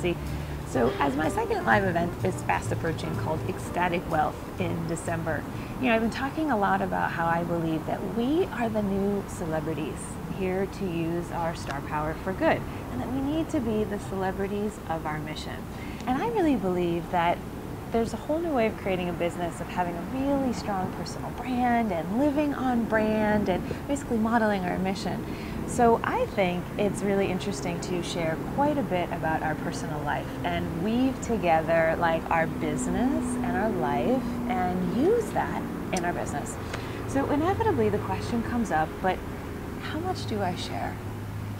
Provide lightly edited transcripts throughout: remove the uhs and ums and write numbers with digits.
consistency. So as my second live event is fast approaching, called Ecstatic Wealth in December, I've been talking a lot about how I believe that we are the new celebrities here to use our star power for good, and that we need to be the celebrities of our mission. And I really believe that there's a whole new way of creating a business, of having a really strong personal brand and living on brand and basically modeling our mission. So I think it's really interesting to share quite a bit about our personal life and weave together like our business and our life and use that in our business. So inevitably the question comes up, but how much do I share?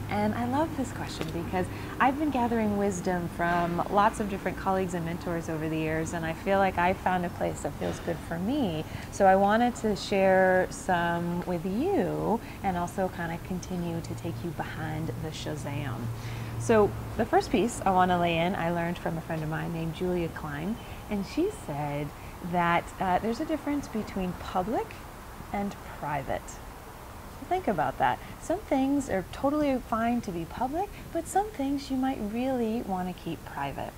And I love this question because I've been gathering wisdom from lots of different colleagues and mentors over the years, and I feel like I found a place that feels good for me. So I wanted to share some with you and also kind of continue to take you behind the SHAZAM. So the first piece I want to lay in, I learned from a friend of mine named Julia Klein, and she said that there's a difference between public and private. Think about that. Some things are totally fine to be public, but some things you might really want to keep private.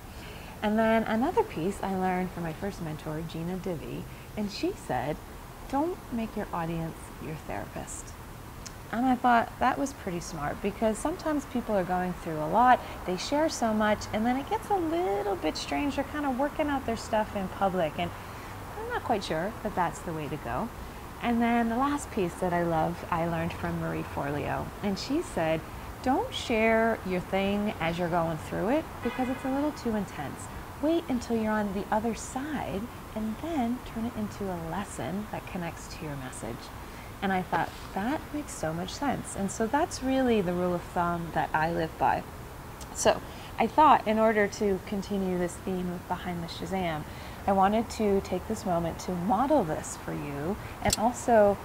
And then another piece I learned from my first mentor, Gina Divi, and she said, don't make your audience your therapist. And I thought that was pretty smart, because sometimes people are going through a lot, they share so much, and then it gets a little bit strange. They're kind of working out their stuff in public, and I'm not quite sure that that's the way to go. And then the last piece that I love, I learned from Marie Forleo, and she said, don't share your thing as you're going through it, because it's a little too intense. Wait until you're on the other side and then turn it into a lesson that connects to your message. And I thought, that makes so much sense. And so that's really the rule of thumb that I live by. So I thought, in order to continue this theme of Behind the SHAZAM, I wanted to take this moment to model this for you, and also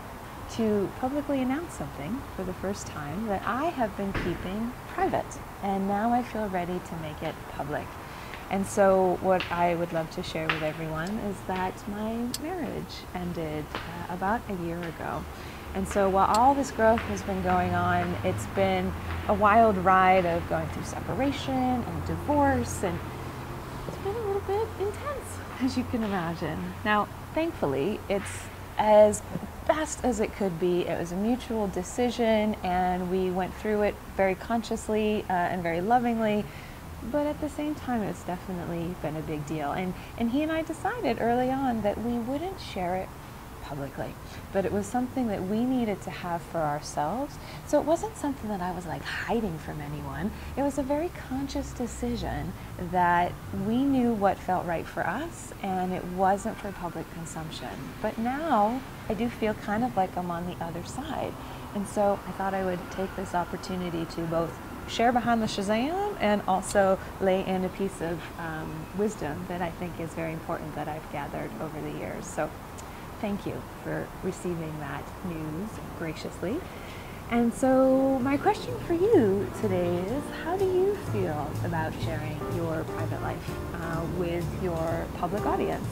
to publicly announce something for the first time that I have been keeping private, and now I feel ready to make it public. And so what I would love to share with everyone is that my marriage ended about a year ago. And so while all this growth has been going on, it's been a wild ride of going through separation and divorce, and it's been a little bit intense, as you can imagine. Now, thankfully, it's as best as it could be. It was a mutual decision, and we went through it very consciously and very lovingly. But at the same time, it's definitely been a big deal. And he and I decided early on that we wouldn't share it publicly, but it was something that we needed to have for ourselves. So it wasn't something that I was like hiding from anyone. It was a very conscious decision that we knew what felt right for us, and it wasn't for public consumption. But now I do feel kind of like I'm on the other side. And so I thought I would take this opportunity to both share Behind the SHAZAM and also lay in a piece of wisdom that I think is very important that I've gathered over the years. So thank you for receiving that news graciously. And so my question for you today is, how do you feel about sharing your private life with your public audience,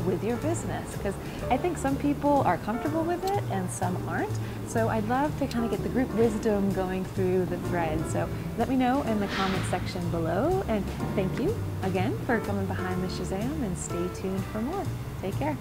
with your business? Because I think some people are comfortable with it and some aren't. So I'd love to kind of get the group wisdom going through the thread. So let me know in the comment section below. And thank you again for coming Behind the SHAZAM, and stay tuned for more. Take care.